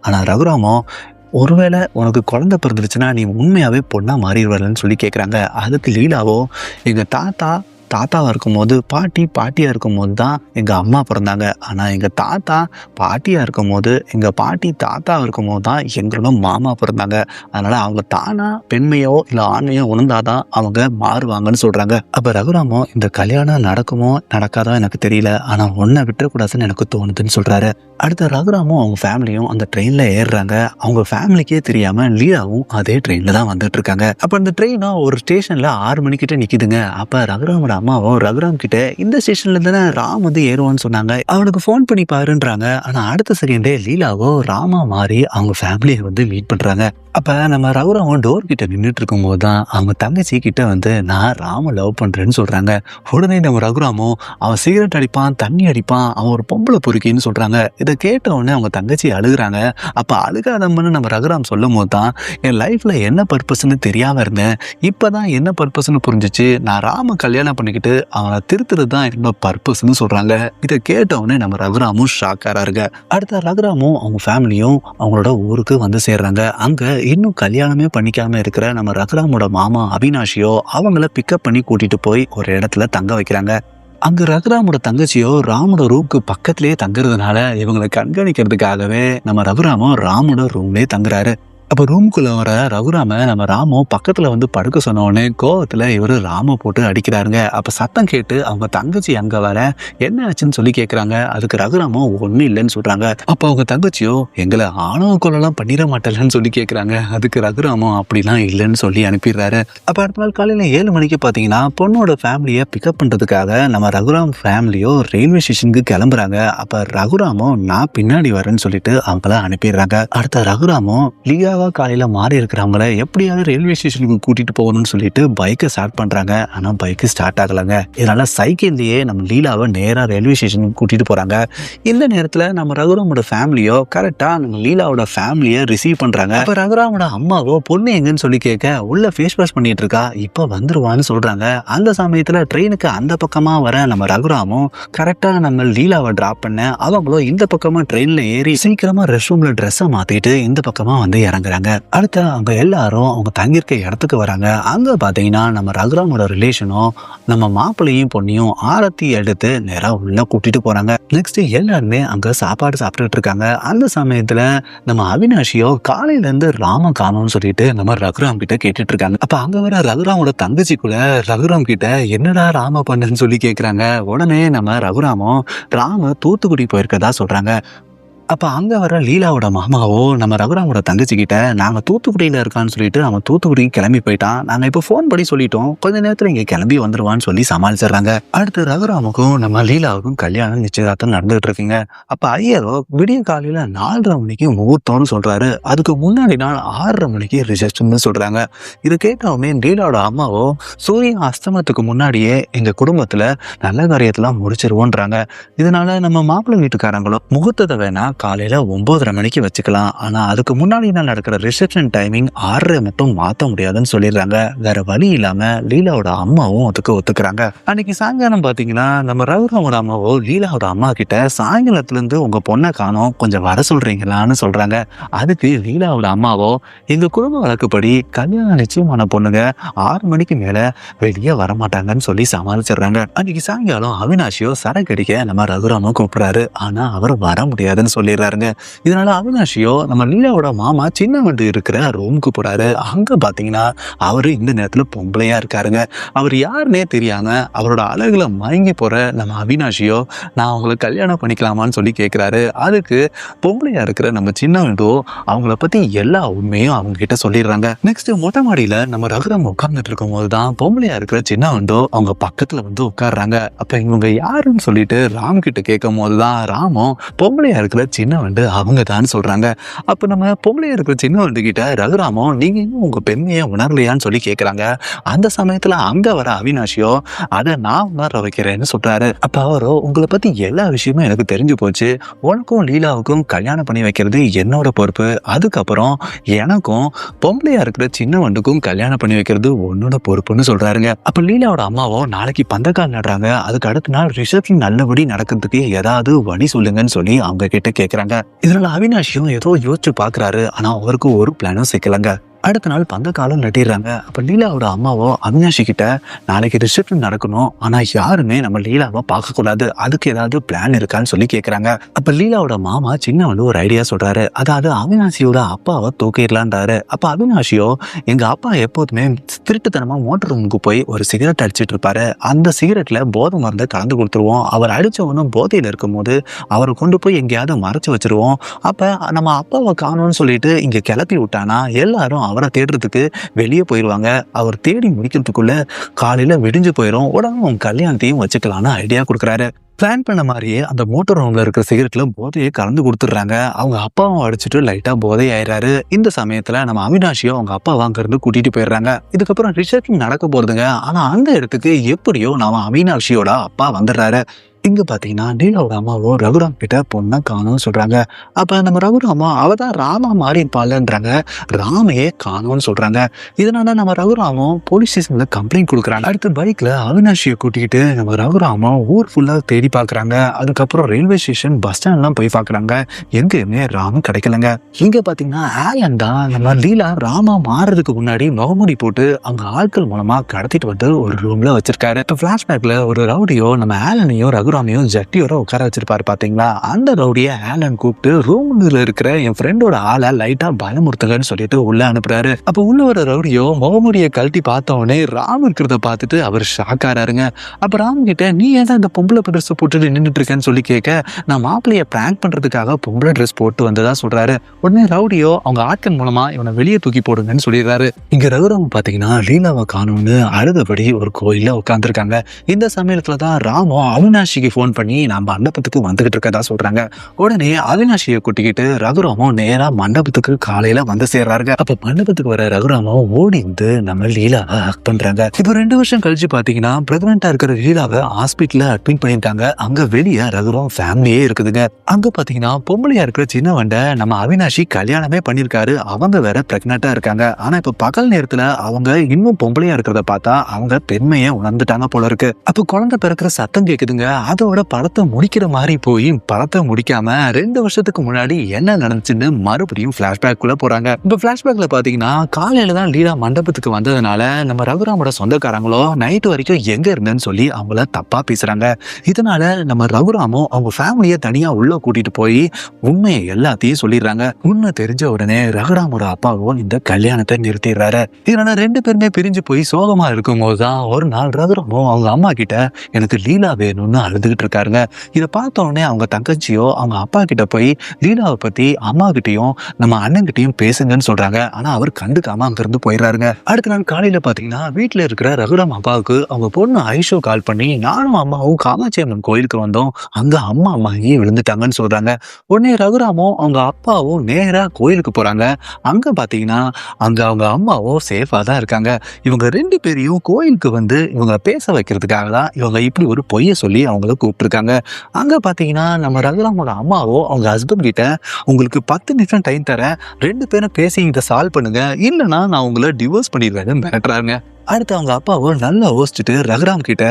ஆனா ரகுராமோ ஒருவேளை உனக்கு குழந்தை பிறந்துருச்சுன்னா நீ உண்மையாவே பொண்ணா மாறிடுவாருன்னு சொல்லி கேட்குறாங்க. அதுக்கு லீலாவோ எங்க தாத்தா தாத்தாவா இருக்கும்போது பாட்டியா இருக்கும்போது தான் எங்க அம்மா பிறந்தாங்க. ஆனா எங்க தாத்தா பாட்டியா இருக்கும்போது எங்க பாட்டி தாத்தாவா இருக்கும்போது தான் எங்களோட மாமா பிறந்தாங்க. அதனால அவங்க தானா பெண்மையோ இல்ல ஆண்மையோ உணர்ந்தாதான் அவங்க மாறுவாங்கன்னு சொல்றாங்க. அப்ப ரகுராமோ இந்த கல்யாணம் நடக்குமோ நடக்காதோ எனக்கு தெரியல, ஆனா ஒன்ன விட்டுறக்கூடாதுன்னு எனக்கு தோணுதுன்னு சொல்றாரு. அடுத்த ரகுராமும் அவங்க ஃபேமிலியும் அந்த ட்ரெயின்ல ஏறுறாங்க. அவங்க ஃபேமிலிக்கே தெரியாம லீலாவும் அதே ட்ரெயின்ல தான் வந்துட்டு இருக்காங்க. அப்ப அந்த ட்ரெயினும் ஒரு ஸ்டேஷன்ல 6 மணிக்கிட்ட நிக்குதுங்க. அப்ப ரகுராமோட அம்மாவும் ரகுராம் கிட்ட இந்த ஸ்டேஷன்ல தானே ராம் வந்து ஏறுவான்னு சொன்னாங்க, அவனுக்கு போன் பண்ணி பாருன்றாங்க. ஆனா அடுத்த செகண்டே லீலாவோ ராமா மாறி அவங்க ஃபேமிலியை வந்து மீட் பண்றாங்க. அப்ப நம்ம ரகுராமும் டோர் கிட்ட நின்றுட்டு இருக்கும் போதுதான் அவங்க தங்கச்சி கிட்ட வந்து நான் ராம லவ் பண்றேன்னு சொல்றாங்க. உடனே நம்ம ரகுராமும் அவன் சிகரெட் அடிப்பான், தண்ணி அடிப்பான், அவன் ஒரு பொம்பளை பொறுக்கின்னு சொல்றாங்க. இதை கேட்ட உடனே அவங்க தங்கச்சி அழுகுறாங்க. அப்ப அழுகாதம்மன்னு நம்ம ரகுராம் சொல்லும் போதுதான் என் லைஃப்ல என்ன பர்பஸ்ன்னு தெரியாம இருந்தேன், இப்பதான் என்ன பர்பஸ்ன்னு புரிஞ்சிச்சு, நான் ராம கல்யாணம் பண்ணிக்கிட்டு அவனை திருத்துறது தான் என்னோட பர்பஸ்ன்னு சொல்றாங்க. இதை கேட்ட உடனே நம்ம ரகுராமும் ஷாக்காராருங்க. அடுத்த ரகுராமும் அவங்க ஃபேமிலியும் அவங்களோட ஊருக்கு வந்து சேர்றாங்க. அங்க இன்னும் கல்யாணமே பண்ணிக்காம இருக்கிற நம்ம ரகுராமோட மாமா அவினாஷியோ அவங்கள பிக்கப் பண்ணி கூட்டிட்டு போய் ஒரு இடத்துல தங்க வைக்கிறாங்க. அங்க ரகுராமோட தங்கச்சியோ ராமோட ரூமுக்கு பக்கத்திலேயே தங்குறதுனால இவங்களை கண்காணிக்கிறதுக்காகவே நம்ம ரகுராமோ ராமோட ரூம்லயே தங்குறாரு. அப்ப ரூமுக்குள்ள வர ரகுராம நம்ம ராமோ பக்கத்துல வந்து படுக்க சொன்ன உடனே கோவத்துல இவரு ராம போட்டு அடிக்கிறாருங்க. அப்ப சத்தம் கேட்டு அவங்க தங்கச்சி அங்க வர என்ன ஆச்சுன்னு சொல்லி கேக்குறாங்க. அதுக்கு ரகுராமோ ஒண்ணு இல்லைன்னு சொல்றாங்க. அப்ப அவங்க தங்கச்சியோ எங்களை ஆணவ கொலைலாம் பண்ணிட மாட்டேன்னு சொல்லி கேக்குறாங்க. அதுக்கு ரகுராமோ அப்படிலாம் இல்லைன்னு சொல்லி அனுப்பிடுறாரு. அப்ப அடுத்த நாள் காலையில 7 மணிக்கு பாத்தீங்கன்னா பொண்ணோட ஃபேமிலியை பிக்கப் பண்றதுக்காக நம்ம ரகுராம் ஃபேமிலியோ ரயில்வே ஸ்டேஷனுக்கு கிளம்புறாங்க. அப்ப ரகுராமோ நான் பின்னாடி வரேன்னு சொல்லிட்டு அவங்கள அனுப்பிடுறாங்க. அடுத்த ரகுராமோ லீகா காலையில மாறி இருக்கிறவங்கள எப்படியாவது ரயில்வே ஸ்டேஷனுக்கு கூட்டிட்டு போகணும்னு சொல்லிட்டு பைக்கை ஸ்டார்ட் பண்றாங்க. ஆனா பைக்கு ஸ்டார்ட் ஆகலங்க. இதனால சைக்கிள்லயே நம்ம லீலாவை நேரா ரயில்வே ஸ்டேஷனுக்கு கூட்டிட்டு போறாங்க. இந்த நேரத்துல நம்ம ரகுராமோட ஃபேமிலியோ கரெக்டா நம்ம லீலாவோட ஃபேமிலியை ரிசீவ் பண்றாங்க. அப்ப ரகுராமோட அம்மாவோ பொண்ணு எங்கன்னு சொல்லி கேட்க உள்ள ஃபேஸ் வாஷ் பண்ணிட்டு இருக்கா, இப்ப வந்துருவான்னு சொல்றாங்க. அந்த சமயத்துல ட்ரெயினுக்கு அந்த பக்கமா வர நம்ம ரகுராமும் கரெக்டா நம்ம லீலாவை டிராப் பண்ண அவங்களோ இந்த பக்கமா ட்ரெயின்ல ஏறி சீக்கிரமா ரெஸ்ட் ரூம்ல ட்ரெஸ்ஸை மாத்திட்டு இந்த பக்கமா வந்து இறங்குறாங்க. அடுத்து அவங்க எல்லாரும் அவங்க தங்கியிருக்க இடத்துக்கு வராங்க. அங்க பாத்தீங்கன்னா நம்ம ரகுராமோட ரிலேஷனும் நம்ம மாப்பிள்ளையும் பொண்ணையும் ஆரத்தி எடுத்து நேரா உள்ள கூட்டிட்டு போறாங்க. நெக்ஸ்ட் எல்லாருமே அங்க சாப்பாடு சாப்பிட்டுட்டு இருக்காங்க. அந்த சமயத்துல நம்ம அவினாஷியோ காலையில இருந்து ராம காணோம்னு சொல்லிட்டு நம்ம ரகுராம் கிட்ட கேட்டுட்டு இருக்காங்க. அப்ப அங்க வர ரகுராமோட தங்கச்சி கூட ரகுராம் கிட்ட என்னடா ராம பண்ணுன்னு சொல்லி கேக்குறாங்க. உடனே நம்ம ரகுராமோ ராம தூத்துக்குடி போயிருக்கதா சொல்றாங்க. அப்ப அங்க வர லீலாவோட மாமாவோ நம்ம ரகுராமோட தங்கச்சி கிட்ட நாங்க தூத்துக்குடியில இருக்கான்னு சொல்லிட்டு அவன் தூத்துக்குடிக்கு கிளம்பி போயிட்டான், நாங்க இப்ப போன் பண்ணி சொல்லிட்டோம், கொஞ்ச நேரத்துல இங்க கிளம்பி வந்துருவான்னு சொல்லி சமாளிச்சிடுறாங்க. அடுத்து ரகுராமுக்கும் நம்ம லீலாவுக்கும் கல்யாணம் நிச்சயதார்த்தம் நடந்துகிட்டு இருக்குங்க. அப்ப ஐயரோ விடிய காலையில 4:30 மணிக்கு முகூர்த்தம்னு சொல்றாரு. அதுக்கு முன்னாடி நாள் 6:30 மணிக்கு ரிசப்ஷன் சொல்றாங்க. இது கேட்டவுடனே லீலாவோட அம்மாவோ சூரியன் அஸ்தமத்துக்கு முன்னாடியே எங்க குடும்பத்துல நல்ல காரியத்தெல்லாம் முடிச்சிருவோன்றாங்க. இதனால நம்ம மாப்பிள்ளை வீட்டுக்காரங்களும் முகூர்த்தத்தை வேணா காலையில 9:30 மணிக்கு வச்சுக்கலாம், ஆனா அதுக்கு முன்னாடி நாள் நடக்கிற ரிசப்ஷன் டைமிங் 6:30 மட்டும் மாத்த முடியாதுன்னு சொல்லிடுறாங்க. வேற வழி இல்லாம லீலாவோட அம்மாவும் அதுக்கு ஒத்துக்கிறாங்க. அன்னைக்கு சாயங்காலம் பாத்தீங்கன்னா நம்ம ரகுராமோட அம்மாவோ லீலாவோட அம்மா கிட்ட சாயங்காலத்துல இருந்து உங்க பொண்ணை காணோம், கொஞ்சம் வர சொல்றீங்களான்னு சொல்றாங்க. அதுக்கு லீலாவோட அம்மாவோ எங்க குடும்ப வழக்குப்படி கல்யாணம் நிச்சயமான பொண்ணுங்க 6 மணிக்கு மேல வெளியே வரமாட்டாங்கன்னு சொல்லி சமாளிச்சிடுறாங்க. அன்னைக்கு சாயங்காலம் அவினாஷியோ சரக்கு அடிக்க நம்ம ரகுராமோ கூப்பிடுறாரு. ஆனா அவர் வர முடியாதுன்னு சொல்லிடுறாருங்க. இதனால அவினாஷியோ நம்ம லீலாவோட மாமா சின்ன வண்டு இருக்கிற ரூமுக்கு போறாரு. அங்க பாத்தீங்கன்னா அவரு இந்த நேரத்துல பொம்பளையா இருக்காருங்க. அவர் யாருன்னே தெரியாம அவரோட அழகுல மயங்கி போற நம்ம அவினாஷியோ நான் அவங்களை கல்யாணம் பண்ணிக்கலாமான்னு சொல்லி கேட்கிறாரு. அதுக்கு பொம்பளையா இருக்கிற நம்ம சின்ன வண்டோ அவங்கள பத்தி எல்லா உண்மையும் அவங்க கிட்ட சொல்லிடுறாங்க. நெக்ஸ்ட் மொட்டை மாடியில நம்ம ரகுராம் உட்கார்ந்துட்டு இருக்கும் போதுதான் பொம்பளையா இருக்கிற சின்ன வண்டோ அவங்க பக்கத்துல வந்து உட்கார்றாங்க. அப்ப இவங்க யாருன்னு சொல்லிட்டு ராம் கிட்ட கேட்கும் போதுதான் ராமும் பொம்பளையா இருக்கிற சின்ன வண்டு அவங்க தான் சொல்றாங்க. அப்ப நம்ம பொம்பளையா இருக்கிற சின்ன வண்டு கிட்ட ரகுராமோ நீங்க இன்னும் உங்க பெண்மையை உணரலையான்னு சொல்லி கேட்கறாங்க. அந்த சமயத்துல அங்க வர அவினாஷியோ அதை நான் உணர வைக்கிறேன்னு சொல்றாரு. அப்ப அவரோ உங்களை பத்தி எல்லா விஷயமும் எனக்கு தெரிஞ்சு போச்சு, உனக்கும் லீலாவுக்கும் கல்யாணம் பண்ணி வைக்கிறது என்னோட பொறுப்பு, அதுக்கப்புறம் எனக்கும் பொம்பளையா இருக்கிற சின்ன வண்டுக்கும் கல்யாணம் பண்ணி வைக்கிறது உன்னோட பொறுப்புன்னு சொல்றாருங்க. அப்ப லீலாவோட அம்மாவோ நாளைக்கு பந்தக்கால் நடுறாங்க, அதுக்கு அடுத்த நாள் ரிசப்ஷன் நல்லபடி நடக்கிறதுக்கு ஏதாவது வழி சொல்லுங்கன்னு சொல்லி அவங்க கிட்ட கேட்கறாங்க. இதனால அவினாஷியும் ஏதோ யோசிச்சு பாக்குறாரு. ஆனா அவருக்கு ஒரு பிளானும் சிக்கலங்க. அடுத்த நாள் பந்த காலம் நட்டிடுறாங்க. அப்ப லீலாவோட அம்மாவோ அவினாஷி கிட்ட நாளைக்கு ரிசப்ஷன் நடக்கணும், ஆனா யாருமே நம்ம லீலாவை பார்க்க கூடாது, அதுக்கு ஏதாவது பிளான் இருக்கான்னு சொல்லி கேக்குறாங்க. அப்ப லீலாவோட மாமா சின்ன ஒரு ஐடியா சொல்றாரு. அதாவது அவினாஷியோட அப்பாவை தூக்கிடலான்றாரு. அப்ப அவினாஷியோ எங்க அப்பா எப்போதுமே திருட்டுத்தனமா மோட்டர் ரூமுக்கு போய் ஒரு சிகரெட் அடிச்சிட்டு இருப்பாரு, அந்த சிகரெட்ல போதை மருந்தை கலந்து கொடுத்துருவோம், அவர் அடிச்சவனும் போதையில இருக்கும் போது அவரை கொண்டு போய் எங்கேயாவது மறைச்சு வச்சிருவோம், அப்ப நம்ம அப்பாவை காணோம்னு சொல்லிட்டு இங்க கிளப்பி விட்டானா எல்லாரும் அவரை தேடுறதுக்கு வெளியே போயிடுவாங்க, அவர் தேடி முடிக்கிறதுக்குள்ள காலையில விடிஞ்சு போயிடும், உடனே உங்க கல்யாணத்தையும் வச்சுக்கலான்னு ஐடியா கொடுக்குறாரு. பிளான் பண்ண மாதிரியே அந்த மோட்டர் ரூம்ல இருக்கிற சிகரெட்ல போதையை கலந்து கொடுத்துடுறாங்க. அவங்க அப்பாவும் அடிச்சுட்டு லைட்டா போதை ஆயிடுறாரு. இந்த சமயத்துல நம்ம அவினாஷியோ அவங்க அப்பாவை அங்க இருந்து கூட்டிட்டு போயிடுறாங்க. இதுக்கப்புறம் ரிசப்ஷன் நடக்க போறதுங்க. ஆனா அந்த இடத்துக்கு எப்படியோ நம்ம அவினாஷியோட அப்பா வந்துடுறாரு. இங்க பாத்தீங்கன்னா லீலாவோட அம்மாவோ ரகுராம் கிட்ட பொண்ணை காணும்னு சொல்றாங்க. அப்ப நம்ம ரகுராமா அவதான் ராமா மாறி இருப்பாள்ன்றாங்க, ராமையே காணும்னு சொல்றாங்க. இதனால நம்ம ரகுராமும் போலீஸ் ஸ்டேஷன்ல கம்ப்ளைண்ட் கொடுக்குறாங்க. அடுத்து பைக்ல அவினாஷியை கூட்டிக்கிட்டு நம்ம ரகுராமா ஊர் ஃபுல்லா தேடி பாக்குறாங்க. அதுக்கப்புறம் ரயில்வே ஸ்டேஷன் பஸ் ஸ்டாண்ட்லாம் போய் பாக்குறாங்க, எங்கேயுமே ராம கிடைக்கலங்க. இங்க பாத்தீங்கன்னா ஆலன் தான் நம்ம லீலா ராமா மாறுறதுக்கு முன்னாடி முகமூடி போட்டு அவங்க ஆட்கள் மூலமா கடத்திட்டு வந்து ஒரு ரூம்ல வச்சிருக்காரு. இப்ப பிளாஷ்பேக்ல ஒரு ரவுடியோ நம்ம ஆலனையும் ரகுராமையும் ஜட்டியோட உட்கார வச்சிருப்பாரு பாத்தீங்களா, அந்த ரவுடிய ஆலன் கூப்பிட்டு ரூம்ல இருக்கிற என் ஃப்ரெண்டோட ஆளை லைட்டா பயமுறுத்துங்கன்னு சொல்லிட்டு உள்ள அனுப்புறாரு. அப்ப உள்ள வர ரவுடியோ முகமூடியை கழட்டி பார்த்த உடனே ராம் இருக்கிறத பார்த்துட்டு அவர் ஷாக் ஆறாருங்க. அப்ப ராம் கிட்ட நீ ஏன் இந்த பொம்பளை ட்ரெஸ் போட்டுட்டு நின்றுட்டு இருக்கேன்னு சொல்லி கேட்க, நான் மாப்பிள்ளைய பிராங்க் பண்றதுக்காக பொம்பளை ட்ரெஸ் போட்டு வந்ததா சொல்றாரு. உடனே ரவுடியோ அவங்க ஆட்கள் மூலமா இவனை வெளியே தூக்கி போடுங்கன்னு சொல்லிடுறாரு. இங்க ரகுராம் பாத்தீங்கன்னா லீலாவை காணும்னு அழுதபடி ஒரு கோயில்ல உட்காந்துருக்காங்க. இந்த சமயத்துலதான் ராமோ அவினாஷிக்கு போன் பண்ணி நான் மண்டபத்துக்கு வந்துகிட்டு இருக்கதா சொல்றாங்க. உடனே அவினாஷியை கூட்டிக்கிட்டு ரகுராமோ நேரா மண்டபத்துக்கு காலையில வந்து சேர்றாங்க. அப்ப மண்டபத்துக்கு வர ரகுராமோ ஓடி வந்து நம்ம லீலாவை ஹக் பண்றாங்க. இப்போ 2 வருஷம் கழிச்சு பாத்தீங்கன்னா பிரெக்னெண்டா இருக்கிற லீலாவை ஹாஸ்பிட்டல்ல அட்மிட் பண்ணிட்டாங்க. அங்க வெளியே ரகுராம் ஃபேமிலியே இருக்குதுங்க. அங்க பாத்தீங்கன்னா பொம்பளையா இருக்கிற சின்ன வண்டை நம்ம அவினாஷி கல்யாணமே பண்ணிருக்காரு, அவங்க வேற பிரெக்னெண்டா இருக்காங்க. ஆனா இப்ப பகல் நேரத்துல அவங்க இன்னும் பொம்பளையா இருக்கிறத பார்த்தா அவங்க பெண்மையை உணர்ந்துட்டாங்க போல இருக்கு. அப்ப குழந்தை பிறக்கிற சத்தம் கேக்குதுங்க. அதோட படத்தை முடிக்கிற மாதிரி போய் படத்தை முடிக்காம 2 வருஷத்துக்கு முன்னாடி என்ன நடந்துச்சுன்னு மறுபடியும் பிளாஷ்பேக்குள்ள போறாங்க. இப்ப பிளாஷ்பேக்ல பாத்தீங்கன்னா காலையில தான் லீலா மண்டபத்துக்கு வந்ததுனால நம்ம ரகுராமோட சொந்தக்காரங்களோ நைட் வரைக்கும் எங்க இருந்தேன்னு சொல்லி அவங்கள தப்பா பேசுறாங்க. இதனால நம்ம ரகுராமும் அவங்க ஃபேமிலியை தனியா உள்ள கூட்டிட்டு போய் உண்மையை எல்லாத்தையும் சொல்லிடுறாங்க. உண்மை தெரிஞ்ச உடனே ரகுராமோட அப்பாவும் இந்த கல்யாணத்தை நிறுத்திடுறாரு. இதனால 2 பேருமே பிரிஞ்சு போய் சோகமா இருக்கும் போதுதான் ஒரு நாள் ரகுராமும் அவங்க அம்மா கிட்ட எனக்கு லீலா வேணும்னு அழுதுகிட்டு இருக்காருங்க. இதை பார்த்த உடனே அவங்க தங்கச்சியோ அவங்க அப்பா கிட்ட போய் லீலாவை பத்தி அம்மா கிட்டையும் நம்ம அண்ணன் கிட்டையும் பேசுங்கன்னு சொல்றாங்க. ஆனா அவர் கண்டுக்காம அங்க இருந்து போயிடுறாருங்க. அடுத்த நாள் காலையில பாத்தீங்கன்னா வீட்டுல இருக்கிற ரகுராம் அப்பாவுக்கு அவங்க பொண்ணு ஐஷோ கால் பண்ணி நானும் அம்மாவும் காமாட்சி அம்மன் கோயிலுக்கு வந்தோம், அங்க அம்மா அம்மாயே விழுந்துட்டாங்கன்னு சொல்றாங்க. உடனே ரகுராமும் அவங்க அப்பாவும் நேரா கோயிலுக்கு போறாங்க. அங்க பாத்தீங்கன்னா அங்க அவங்க அம்மாவும் சேஃபா தான் இருக்காங்க. இவங்க 2 பேரையும் கோயிலுக்கு வந்து இவங்க பேச வைக்கிறதுக்காக தான் இவங்க இப்படி ஒரு பொய்ய சொல்லி அவங்கள கூப்பிட்டுருக்காங்க. அங்க பாத்தீங்கன்னா நம்ம ரகுராமோட அம்மாவோ அவங்க ஹஸ்பண்ட் கிட்ட உங்களுக்கு 10 நிமிஷம் டைம் தரேன், 2 பேரும் பேசி இதை சால்வ் பண்ணுங்க, இல்லைன்னா நான் உங்களை டிவோர்ஸ் பண்ணிடுவேன்னு மிரட்டுறாங்க. அடுத்து அவங்க அப்பாவும் நல்லா யோசிச்சுட்டு ரகுராம் கிட்ட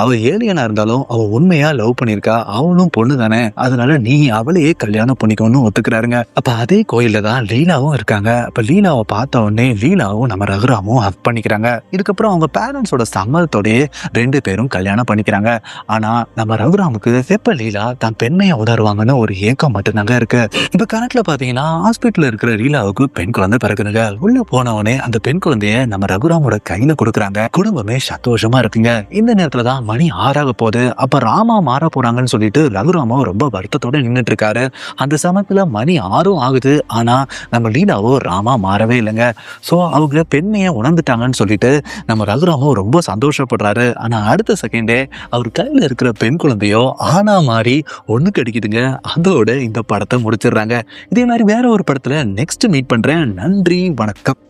அவ ஏலியனா இருந்தாலும் அவ உண்மையா லவ் பண்ணிருக்கா, அவளும் பொண்ணு தானே, அதனால நீ அவளையே கல்யாணம் பண்ணிக்கணும்னு ஒத்துக்கிறாருங்க. அப்ப அதே கோயில்ல தான் லீலாவும் இருக்காங்க. அப்ப லீலாவை பார்த்த உடனே லீலாவும் நம்ம ரகுராமும் ஹக் பண்ணிக்கிறாங்க. இதுக்கப்புறம் அவங்க பேரண்ட்ஸோட சம்மதத்தோடய 2 பேரும் கல்யாணம் பண்ணிக்கிறாங்க. ஆனா நம்ம ரகுராமுக்கு எப்ப லீலா தான் பெண்மையை உணர்வாங்கன்னு ஒரு ஏக்கம் மட்டும்தாங்க இருக்கு. இப்ப கணக்குல பாத்தீங்கன்னா ஹாஸ்பிட்டல்ல இருக்கிற லீலாவுக்கு பெண் குழந்தை பிறகுதுங்க. உள்ள போனவனே அந்த பெண் குழந்தைய நம்ம ரகுராமோட கையில கொடுக்குறாங்க. குடும்பமே சந்தோஷமா இருக்குங்க. இந்த நேரத்துல தான் மணி 6 போகுது. அப்ப ராமா மாற போறாங்கன்னு சொல்லிட்டு ரகுராமா ரொம்ப வருத்தத்தோட நின்றுட்டு இருக்காரு. அந்த சமயத்துல மணி 6 ஆகுது. ஆனா நம்ம லீலாவோ ராமா மாறவே இல்லைங்க. சோ அவங்க பெண்மையை உணர்ந்துட்டாங்கன்னு சொல்லிட்டு நம்ம ரகுராமோ ரொம்ப சந்தோஷப்படுறாரு. ஆனா அடுத்த செகண்டே அவர் கையில இருக்கிற பெண் குழந்தையோ ஆனா மாறி ஒண்ணு கிடைக்குதுங்க. அதோட இந்த படத்தை முடிச்சிடுறாங்க. இதே மாதிரி வேற ஒரு படத்துல நெக்ஸ்ட் மீட் பண்றேன். நன்றி, வணக்கம்.